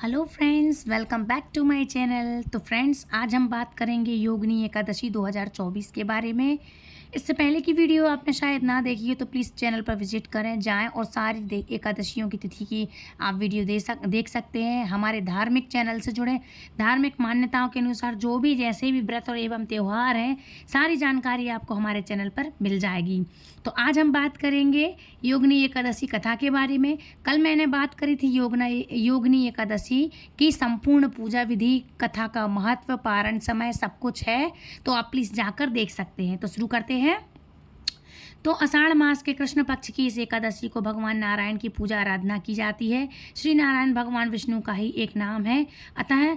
Hello friends, welcome back to my channel. तो friends, आज हम बात करेंगे योगिनी एकादशी 2024 के बारे में। इससे पहले की वीडियो आपने शायद ना देखी हो तो प्लीज़ चैनल पर विजिट करें, जाएं और सारी एकादशियों की तिथि की आप वीडियो देख सकते हैं। हमारे धार्मिक चैनल से जुड़े धार्मिक मान्यताओं के अनुसार जो भी जैसे भी व्रत और एवं त्यौहार हैं, सारी जानकारी आपको हमारे चैनल पर मिल जाएगी। तो आज हम बात करेंगे योगिनी एकादशी कथा के बारे में। कल मैंने बात करी थी योगिनी एकादशी की संपूर्ण पूजा विधि, कथा का महत्व, पारण समय सब कुछ है, तो आप प्लीज़ जाकर देख सकते हैं। तो शुरू करते हैं। तो आषाढ़ मास के कृष्ण पक्ष की इस एकादशी को भगवान नारायण की पूजा आराधना की जाती है। श्री नारायण भगवान विष्णु का ही एक नाम है। अतः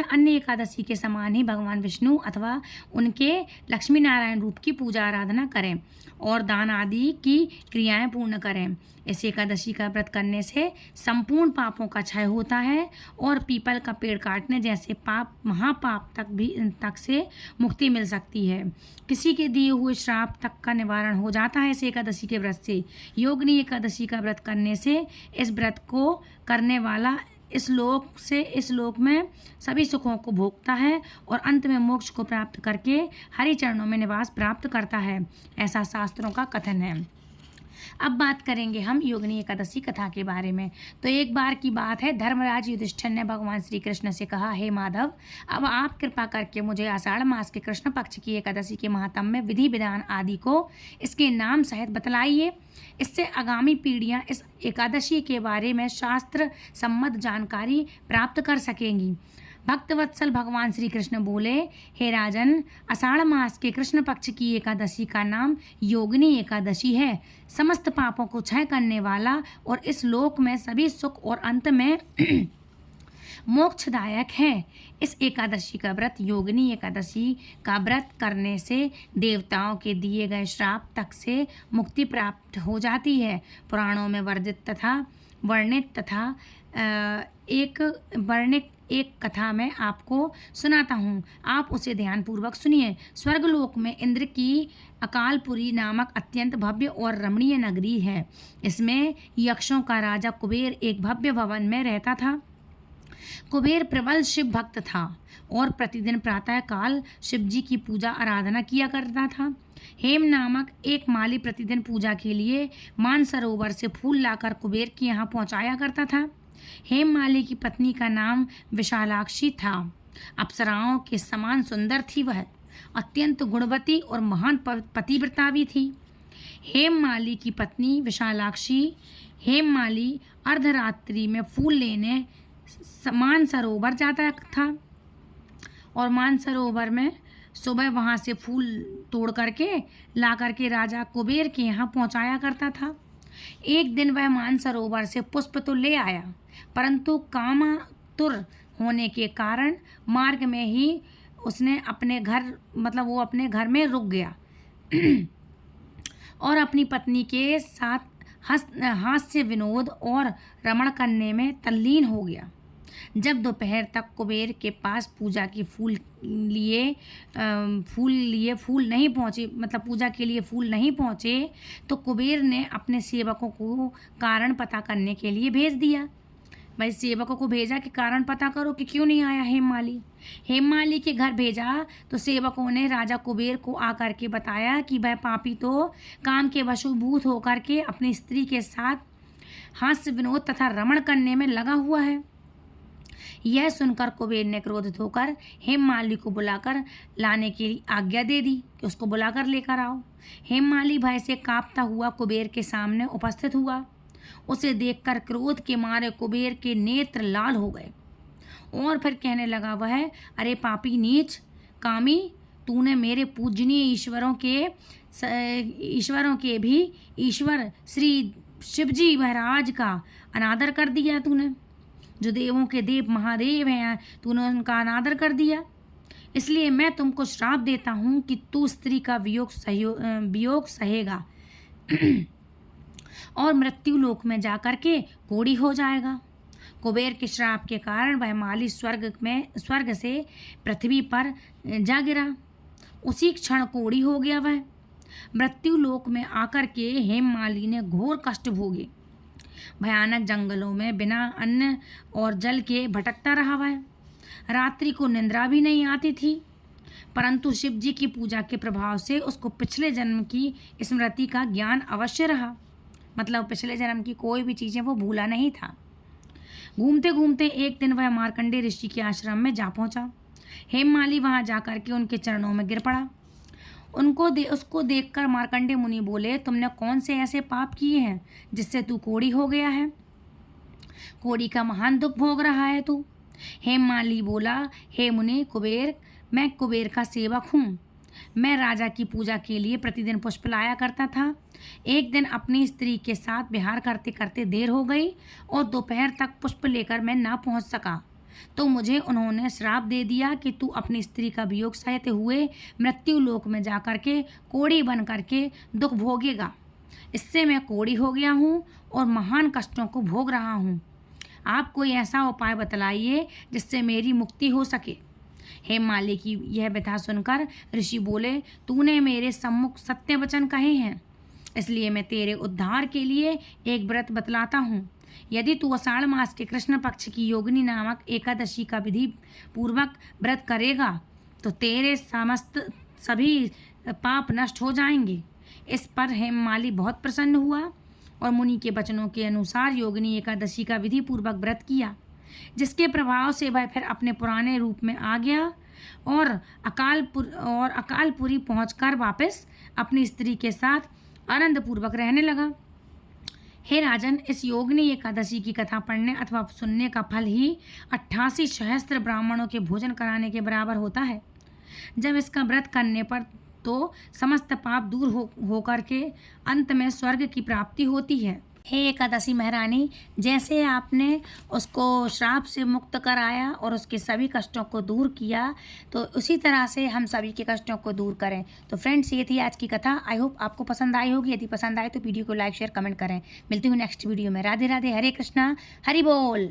अन्य एकादशी के समान ही भगवान विष्णु अथवा उनके लक्ष्मी नारायण रूप की पूजा आराधना करें और दान आदि की क्रियाएं पूर्ण करें। इस एकादशी का व्रत करने से संपूर्ण पापों का क्षय होता है और पीपल का पेड़ काटने जैसे पाप, महापाप तक से मुक्ति मिल सकती है। किसी के दिए हुए श्राप तक का निवारण हो जाता है इस एकादशी के व्रत से। योगिनी एकादशी का व्रत करने से इस व्रत को करने वाला इस लोक में सभी सुखों को भोगता है और अंत में मोक्ष को प्राप्त करके हरि चरणों में निवास प्राप्त करता है, ऐसा शास्त्रों का कथन है। अब बात करेंगे हम योगिनी एकादशी कथा के बारे में। तो एक बार की बात है, धर्मराज युधिष्ठिर ने भगवान श्री कृष्ण से कहा, हे माधव, अब आप कृपा करके मुझे आषाढ़ मास के कृष्ण पक्ष की एकादशी के महात्म्य, विधि विधान आदि को इसके नाम सहित बतलाइए। इससे आगामी पीढ़ियां इस एकादशी के बारे में शास्त्र सम्मत जानकारी प्राप्त कर सकेंगी। भक्तवत्सल भगवान श्री कृष्ण बोले, हे राजन, आषाढ़ मास के कृष्ण पक्ष की एकादशी का नाम योगिनी एकादशी है। समस्त पापों को क्षय करने वाला और इस लोक में सभी सुख और अंत में मोक्षदायक है। इस एकादशी का व्रत, योगिनी एकादशी का व्रत करने से देवताओं के दिए गए श्राप तक से मुक्ति प्राप्त हो जाती है। पुराणों में वर्णित एक कथा मैं आपको सुनाता हूँ, आप उसे ध्यानपूर्वक सुनिए। स्वर्गलोक में इंद्र की अकालपुरी नामक अत्यंत भव्य और रमणीय नगरी है। इसमें यक्षों का राजा कुबेर एक भव्य भवन में रहता था। कुबेर प्रबल शिव भक्त था और प्रतिदिन प्रातः काल शिव जी की पूजा आराधना किया करता था। हेम नामक एक माली प्रतिदिन पूजा के लिए मानसरोवर से फूल लाकर कुबेर के यहाँ पहुँचाया करता था। हेम माली की पत्नी का नाम विशालाक्षी था। अप्सराओं के समान सुंदर थी वह, अत्यंत गुणवती और महान पतिव्रता भी थी। हेम माली की पत्नी विशालाक्षी हेम माली अर्धरात्रि में फूल लेने मानसरोवर जाता था और मानसरोवर में सुबह वहाँ से फूल तोड़ करके ला करके राजा कुबेर के यहाँ पहुँचाया करता था। एक दिन वह मानसरोवर से पुष्प तो ले आया, परंतु कामातुर होने के कारण मार्ग में ही उसने अपने घर में रुक गया और अपनी पत्नी के साथ हास्य विनोद और रमण करने में तल्लीन हो गया। जब दोपहर तक कुबेर के पास पूजा के फूल नहीं पहुँचे तो कुबेर ने अपने सेवकों को कारण पता करने के लिए भेज दिया। भाई सेवकों को भेजा कि कारण पता करो कि क्यों नहीं आया हेममाली के घर भेजा तो सेवकों ने राजा कुबेर को आकर के बताया कि वह पापी तो काम के वशीभूत होकर के अपनी स्त्री के साथ हास्य विनोद तथा रमण करने में लगा हुआ है। यह सुनकर कुबेर ने क्रोधित होकर हेममाली को बुलाकर लाने की आज्ञा दे दी कि उसको बुलाकर लेकर आओ। हेममाली भय से कांपता हुआ कुबेर के सामने उपस्थित हुआ। उसे देखकर क्रोध के मारे कुबेर के नेत्र लाल हो गए और फिर कहने लगा वह, अरे पापी नीच कामी, तूने मेरे पूजनीय ईश्वरों के भी ईश्वर श्री शिवजी महाराज का अनादर कर दिया। तूने जो देवों के देव महादेव हैं, तूने उनका अनादर कर दिया। इसलिए मैं तुमको श्राप देता हूँ कि तू स्त्री का वियोग सहेगा और मृत्यु लोक में जाकर के कोढ़ी हो जाएगा। कुबेर के श्राप के कारण वह माली स्वर्ग से पृथ्वी पर जा गिरा। उसी क्षण कोढ़ी हो गया वह। मृत्यु लोक में आकर के हेममाली ने घोर कष्ट भोगे। भयानक जंगलों में बिना अन्न और जल के भटकता रहा वह। रात्रि को निंद्रा भी नहीं आती थी, परंतु शिव जी की पूजा के प्रभाव से उसको पिछले जन्म की स्मृति का ज्ञान अवश्य रहा। मतलब पिछले जन्म की कोई भी चीज़ें वो भूला नहीं था। घूमते घूमते एक दिन वह मार्कंडेय ऋषि के आश्रम में जा पहुंचा। हेममाली वहां जाकर के उनके चरणों में गिर पड़ा। उसको देखकर मार्कंडेय मुनि बोले, तुमने कौन से ऐसे पाप किए हैं जिससे तू कोढ़ी हो गया है? कोढ़ी का महान दुख भोग रहा है तू। हेममाली बोला, हे मुनि कुबेर, मैं कुबेर का सेवक हूँ। मैं राजा की पूजा के लिए प्रतिदिन पुष्प लाया करता था। एक दिन अपनी स्त्री के साथ विहार करते करते देर हो गई और दोपहर तक पुष्प लेकर मैं ना पहुँच सका, तो मुझे उन्होंने श्राप दे दिया कि तू अपनी स्त्री का वियोग सहते हुए मृत्यु लोक में जाकर के कोढ़ी बन करके दुख भोगेगा। इससे मैं कोढ़ी हो गया हूँ और महान कष्टों को भोग रहा हूँ। आप कोई ऐसा उपाय बतलाइए जिससे मेरी मुक्ति हो सके। हेममाली की यह व्यथा सुनकर ऋषि बोले, तूने मेरे सम्मुख सत्य वचन कहे हैं, इसलिए मैं तेरे उद्धार के लिए एक व्रत बतलाता हूँ। यदि तू आषाढ़ मास के कृष्ण पक्ष की योगिनी नामक एकादशी का विधि पूर्वक व्रत करेगा तो तेरे समस्त सभी पाप नष्ट हो जाएंगे। इस पर हेममाली बहुत प्रसन्न हुआ और मुनि के वचनों के अनुसार योगिनी एकादशी का विधि पूर्वक व्रत किया, जिसके प्रभाव से वह फिर अपने पुराने रूप में आ गया और अकालपुरी पहुंचकर वापस अपनी स्त्री के साथ आनंद पूर्वक रहने लगा। हे राजन, इस योगिनी एकादशी की कथा पढ़ने अथवा सुनने का फल ही 88 सहस्त्र ब्राह्मणों के भोजन कराने के बराबर होता है। जब इसका व्रत करने पर तो समस्त पाप दूर होकर के अंत में स्वर्ग की प्राप्ति होती है। हे एकादशी महारानी, जैसे आपने उसको श्राप से मुक्त कराया और उसके सभी कष्टों को दूर किया, तो उसी तरह से हम सभी के कष्टों को दूर करें। तो फ्रेंड्स, ये थी आज की कथा। आई होप आपको पसंद आई होगी। यदि पसंद आए तो वीडियो को लाइक शेयर कमेंट करें। मिलती हूँ नेक्स्ट वीडियो में। राधे राधे, हरे कृष्णा, हरि बोल।